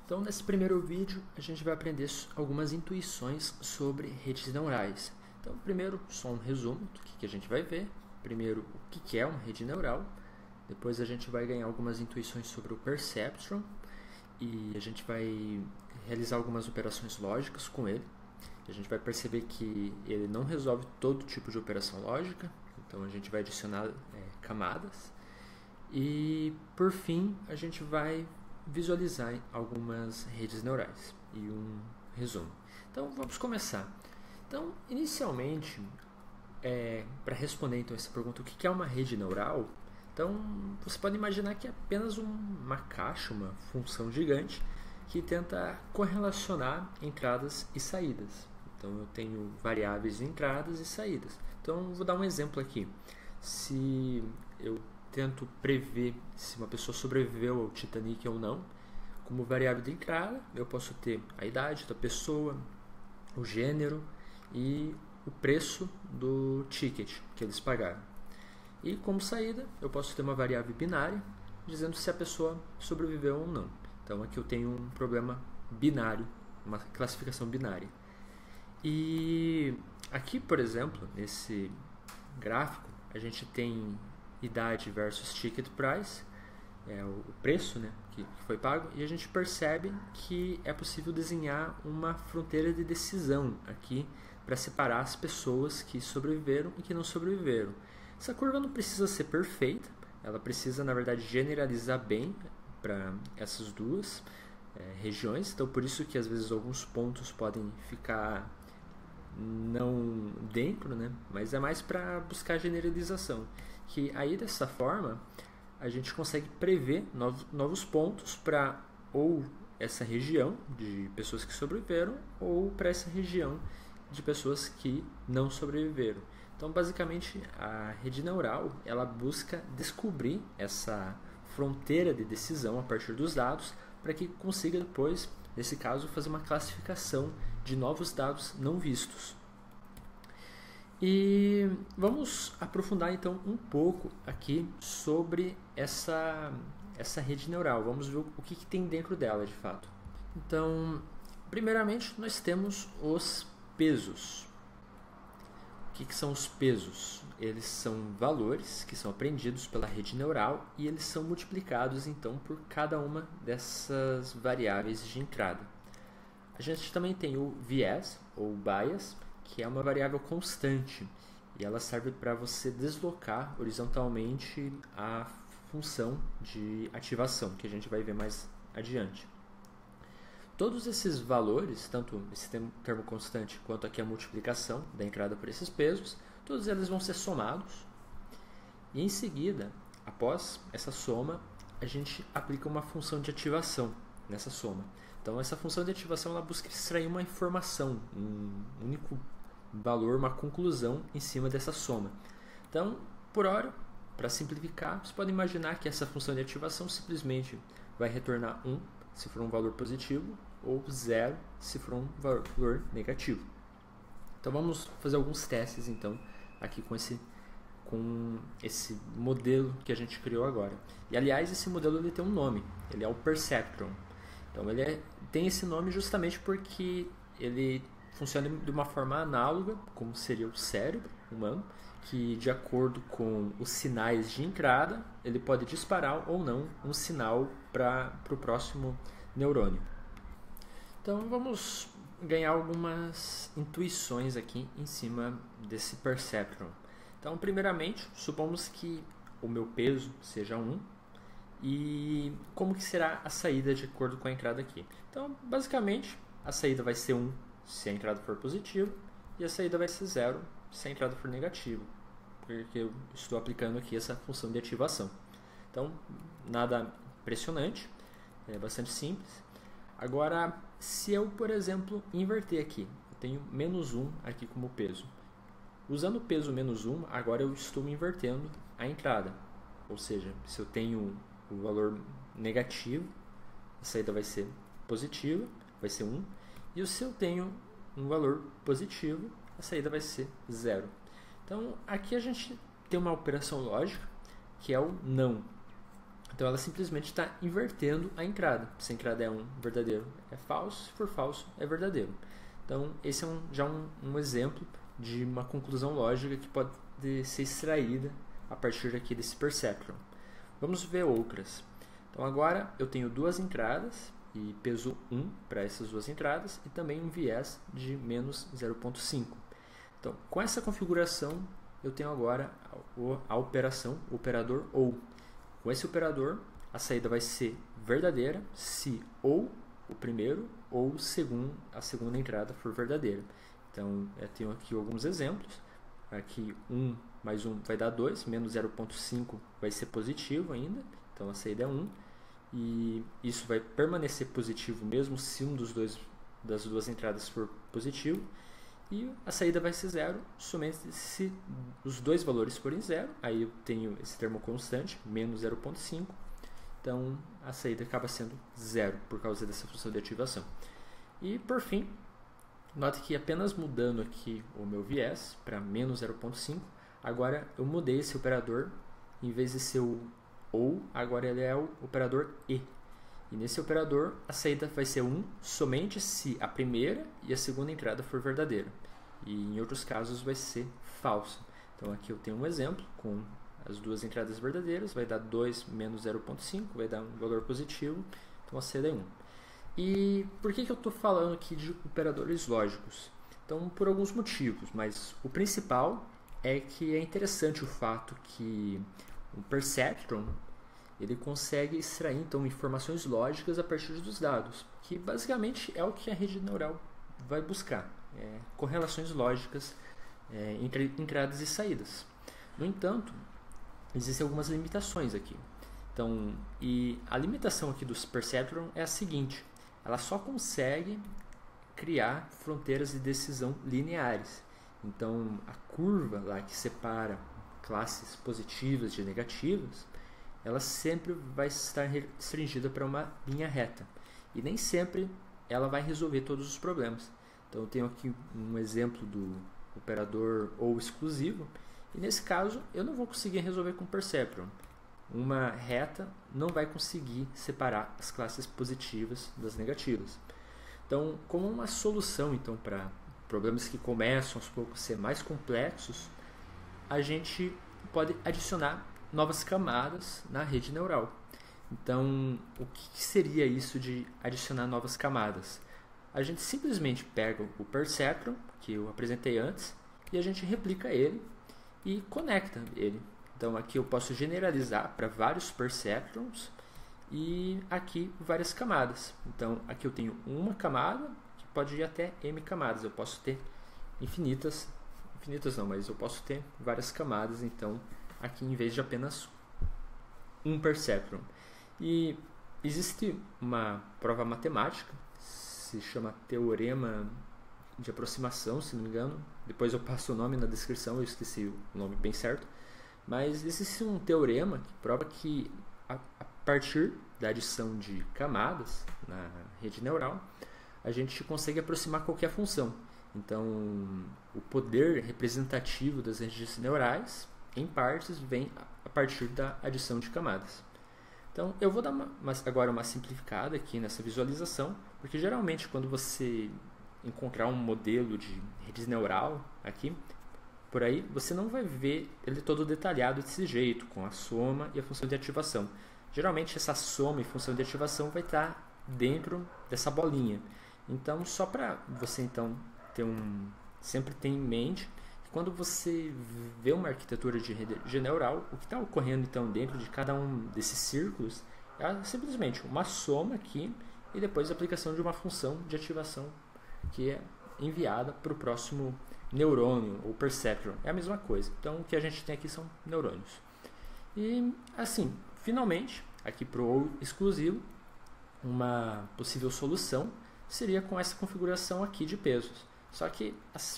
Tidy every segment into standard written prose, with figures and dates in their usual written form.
Então, nesse primeiro vídeo, a gente vai aprender algumas intuições sobre redes neurais. Então, primeiro, só um resumo do que a gente vai ver. Primeiro, o que é uma rede neural. Depois, a gente vai ganhar algumas intuições sobre o perceptron. E a gente vai realizar algumas operações lógicas com ele. A gente vai perceber que ele não resolve todo tipo de operação lógica. Então, a gente vai adicionar camadas. E, por fim, a gente vai visualizar algumas redes neurais e um resumo. Então, vamos começar. Então, inicialmente, para responder então essa pergunta, o que é uma rede neural? Então, você pode imaginar que é apenas uma caixa, uma função gigante que tenta correlacionar entradas e saídas. Então, eu tenho variáveis de entradas e saídas. Então, vou dar um exemplo aqui. Se eu tento prever se uma pessoa sobreviveu ao Titanic ou não, como variável de entrada, eu posso ter a idade da pessoa, o gênero e o preço do ticket que eles pagaram. E como saída, eu posso ter uma variável binária, dizendo se a pessoa sobreviveu ou não. Então aqui eu tenho um problema binário, uma classificação binária. E aqui, por exemplo, nesse gráfico, a gente tem idade versus ticket price, o preço, né, que foi pago, e a gente percebe que é possível desenhar uma fronteira de decisão aqui para separar as pessoas que sobreviveram e que não sobreviveram. Essa curva não precisa ser perfeita, ela precisa, na verdade, generalizar bem para essas duas regiões, então por isso que às vezes alguns pontos podem ficar não dentro, né, mas é mais para buscar generalização. Que aí dessa forma a gente consegue prever novos pontos para ou essa região de pessoas que sobreviveram ou para essa região de pessoas que não sobreviveram. Então, basicamente, a rede neural ela busca descobrir essa fronteira de decisão a partir dos dados para que consiga depois, nesse caso, fazer uma classificação de novos dados não vistos. E vamos aprofundar então um pouco aqui sobre essa rede neural. Vamos ver o que tem dentro dela de fato. Então, primeiramente nós temos os pesos. O que são os pesos? Eles são valores que são aprendidos pela rede neural e eles são multiplicados então por cada uma dessas variáveis de entrada. A gente também tem o viés ou bias, que é uma variável constante e ela serve para você deslocar horizontalmente a função de ativação, que a gente vai ver mais adiante. Todos esses valores, tanto esse termo constante quanto aqui a multiplicação da entrada por esses pesos, todos eles vão ser somados e em seguida, após essa soma, a gente aplica uma função de ativação nessa soma. Então essa função de ativação ela busca extrair uma informação, um único valor, uma conclusão em cima dessa soma. Então, por hora, para simplificar, você pode imaginar que essa função de ativação simplesmente vai retornar 1 se for um valor positivo ou 0 se for um valor negativo. Então vamos fazer alguns testes então aqui com esse modelo que a gente criou agora. E aliás, esse modelo ele tem um nome, ele é o perceptron. Então ele tem esse nome justamente porque ele funciona de uma forma análoga, como seria o cérebro humano, que de acordo com os sinais de entrada, ele pode disparar ou não um sinal para o próximo neurônio. Então vamos ganhar algumas intuições aqui em cima desse perceptron. Então primeiramente, supomos que o meu peso seja 1 e como que será a saída de acordo com a entrada aqui. Então basicamente a saída vai ser 1 se a entrada for positiva e a saída vai ser 0 se a entrada for negativa, porque eu estou aplicando aqui essa função de ativação. Então, nada impressionante, é bastante simples. Agora, se eu, por exemplo, inverter aqui, eu tenho menos 1 aqui como peso. Usando o peso menos 1, agora eu estou invertendo a entrada. Ou seja, se eu tenho o valor negativo, a saída vai ser positiva, vai ser 1. E se eu tenho um valor positivo, a saída vai ser 0. Então, aqui a gente tem uma operação lógica, que é o não. Então ela simplesmente está invertendo a entrada. Se a entrada é 1, verdadeiro é falso, se for falso é verdadeiro. Então esse é já um exemplo de uma conclusão lógica que pode ser extraída a partir aqui desse perceptron. Vamos ver outras. Então agora eu tenho duas entradas e peso 1 para essas duas entradas e também um viés de menos 0,5. Então com essa configuração eu tenho agora a operação, o operador OU. Com esse operador, a saída vai ser verdadeira se ou o primeiro ou a segunda entrada for verdadeira. Então, eu tenho aqui alguns exemplos. Aqui 1 mais 1 vai dar 2, menos 0,5 vai ser positivo ainda. Então, a saída é 1. E isso vai permanecer positivo mesmo se das duas entradas for positivo. E a saída vai ser 0 somente se os dois valores forem 0. Aí eu tenho esse termo constante, menos 0,5. Então, a saída acaba sendo 0 por causa dessa função de ativação. E, por fim, note que apenas mudando aqui o meu viés para menos 0,5, agora eu mudei esse operador. Em vez de ser o OU, agora ele é o operador E. E nesse operador, a saída vai ser 1 somente se a primeira e a segunda entrada for verdadeira. E em outros casos vai ser falsa. Então aqui eu tenho um exemplo com as duas entradas verdadeiras, vai dar 2 menos 0,5, vai dar um valor positivo, então a saída é 1. E por que eu estou falando aqui de operadores lógicos? Então por alguns motivos, mas o principal é que é interessante o fato que o perceptron ele consegue extrair então informações lógicas a partir dos dados, que basicamente é o que a rede neural vai buscar, correlações lógicas entre entradas e saídas. No entanto, existem algumas limitações aqui. Então, e a limitação aqui dos perceptron é a seguinte: ela só consegue criar fronteiras de decisão lineares. Então, a curva lá que separa classes positivas de negativas, ela sempre vai estar restringida para uma linha reta. E nem sempre ela vai resolver todos os problemas. Então eu tenho aqui um exemplo do operador OU exclusivo. E nesse caso eu não vou conseguir resolver com perceptron. Uma reta não vai conseguir separar as classes positivas das negativas. Então, como uma solução então, para problemas que começam aos poucos a ser mais complexos, a gente pode adicionar novas camadas na rede neural. Então, o que seria isso de adicionar novas camadas? A gente simplesmente pega o perceptron, que eu apresentei antes, e a gente replica ele e conecta ele. Então, aqui eu posso generalizar para vários perceptrons e aqui várias camadas. Então, aqui eu tenho uma camada, que pode ir até m camadas. Eu posso ter infinitas não, mas eu posso ter várias camadas, então, aqui em vez de apenas um perceptron. E existe uma prova matemática, se chama teorema de aproximação, se não me engano. Depois eu passo o nome na descrição, eu esqueci o nome bem certo. Mas existe um teorema que prova que a partir da adição de camadas na rede neural, a gente consegue aproximar qualquer função. Então, o poder representativo das redes neurais, em partes, vem a partir da adição de camadas. Então, eu vou dar agora uma simplificada aqui nessa visualização, porque geralmente quando você encontrar um modelo de rede neural aqui, por aí, você não vai ver ele todo detalhado desse jeito, com a soma e a função de ativação. Geralmente essa soma e função de ativação vai estar dentro dessa bolinha. Então, só para você então sempre ter em mente que quando você vê uma arquitetura de rede neural, o que está ocorrendo então dentro de cada um desses círculos é simplesmente uma soma aqui e depois a aplicação de uma função de ativação que é enviada para o próximo neurônio ou perceptron. É a mesma coisa. Então o que a gente tem aqui são neurônios. E assim, finalmente, aqui para o exclusivo, uma possível solução seria com essa configuração aqui de pesos. Só que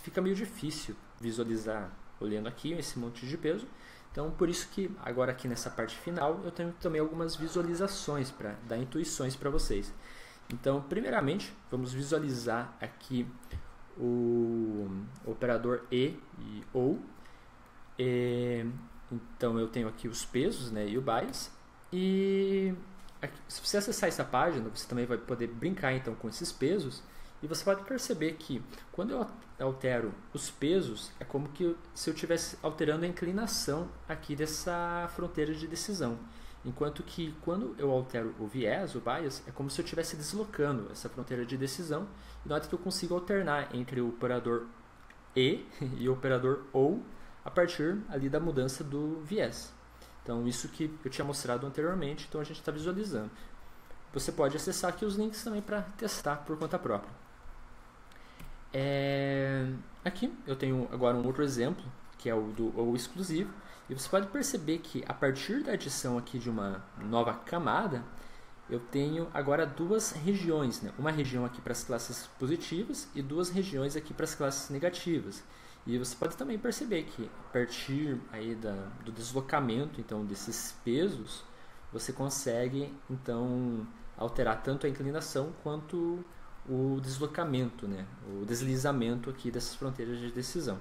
fica meio difícil visualizar olhando aqui esse monte de peso. Então, por isso que agora aqui nessa parte final eu tenho também algumas visualizações para dar intuições para vocês. Então, primeiramente, vamos visualizar aqui o operador E e OU. Então, eu tenho aqui os pesos, né, e o bias. E se você acessar essa página, você também vai poder brincar então com esses pesos. E você pode perceber que quando eu altero os pesos, é como que se eu estivesse alterando a inclinação aqui dessa fronteira de decisão. Enquanto que quando eu altero o viés, o bias, é como se eu estivesse deslocando essa fronteira de decisão. E note que eu consigo alternar entre o operador e o operador ou a partir ali da mudança do viés. Então isso que eu tinha mostrado anteriormente, então a gente está visualizando. Você pode acessar aqui os links também para testar por conta própria. Aqui eu tenho agora um outro exemplo, que é o do ou exclusivo. E você pode perceber que a partir da adição aqui de uma nova camada, eu tenho agora duas regiões, né? Uma região aqui para as classes positivas e duas regiões aqui para as classes negativas. E você pode também perceber que a partir aí do deslocamento então desses pesos, você consegue então alterar tanto a inclinação quanto o deslocamento, né? O deslizamento aqui dessas fronteiras de decisão.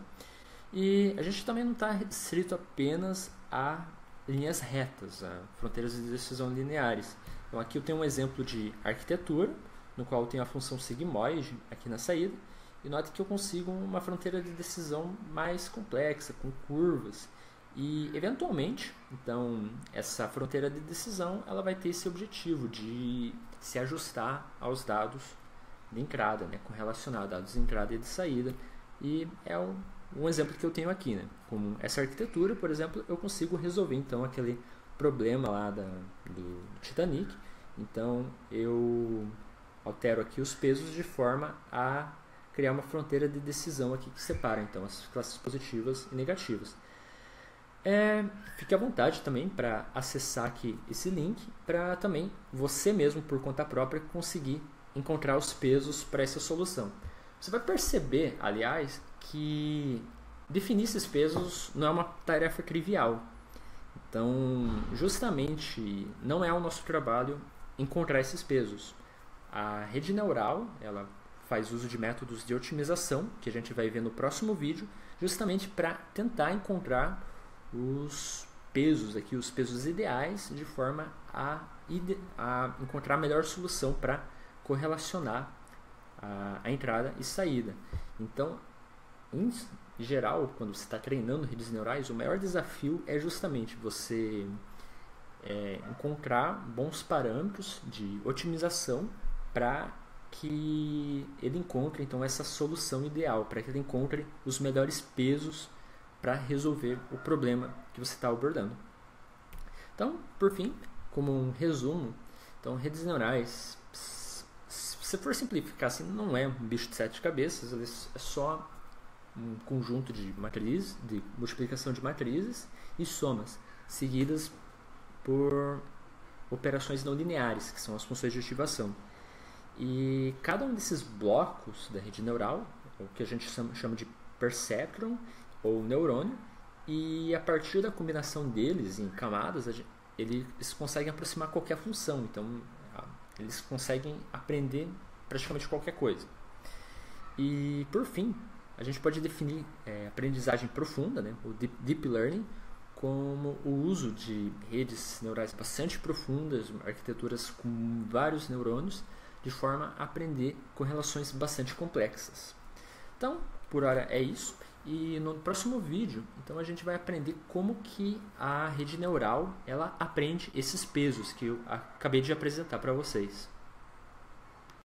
E a gente também não está restrito apenas a linhas retas, a fronteiras de decisão lineares. Então aqui eu tenho um exemplo de arquitetura, no qual eu tenho a função sigmoide aqui na saída, e note que eu consigo uma fronteira de decisão mais complexa, com curvas. E eventualmente, então, essa fronteira de decisão ela vai ter esse objetivo de se ajustar aos dados de entrada, né, correlacionar dados de entrada e de saída. E é um exemplo que eu tenho aqui, né? Com essa arquitetura, por exemplo, eu consigo resolver então aquele problema lá do Titanic. Então eu altero aqui os pesos de forma a criar uma fronteira de decisão aqui que separa então as classes positivas e negativas. Fique à vontade também para acessar aqui esse link para também você mesmo por conta própria conseguir encontrar os pesos para essa solução. Você vai perceber, aliás, que definir esses pesos não é uma tarefa trivial. Então, justamente, não é o nosso trabalho encontrar esses pesos. A rede neural, ela faz uso de métodos de otimização, que a gente vai ver no próximo vídeo, justamente para tentar encontrar os pesos aqui, os pesos ideais, de forma a encontrar a melhor solução para correlacionar a entrada e saída. Então, em geral, quando você está treinando redes neurais, o maior desafio é justamente você encontrar bons parâmetros de otimização para que ele encontre então essa solução ideal, para que ele encontre os melhores pesos para resolver o problema que você está abordando. Então, por fim, como um resumo, então redes neurais, se for simplificar assim, não é um bicho de 7 cabeças, é só um conjunto de matrizes, de multiplicação de matrizes e somas, seguidas por operações não lineares, que são as funções de ativação. E cada um desses blocos da rede neural, o que a gente chama de perceptron ou neurônio, e a partir da combinação deles em camadas, eles conseguem aproximar qualquer função. Então, eles conseguem aprender praticamente qualquer coisa. E, por fim, a gente pode definir aprendizagem profunda, né, o Deep Learning, como o uso de redes neurais bastante profundas, arquiteturas com vários neurônios, de forma a aprender correlações bastante complexas. Então, por hora é isso. E no próximo vídeo, então a gente vai aprender como que a rede neural ela aprende esses pesos que eu acabei de apresentar para vocês.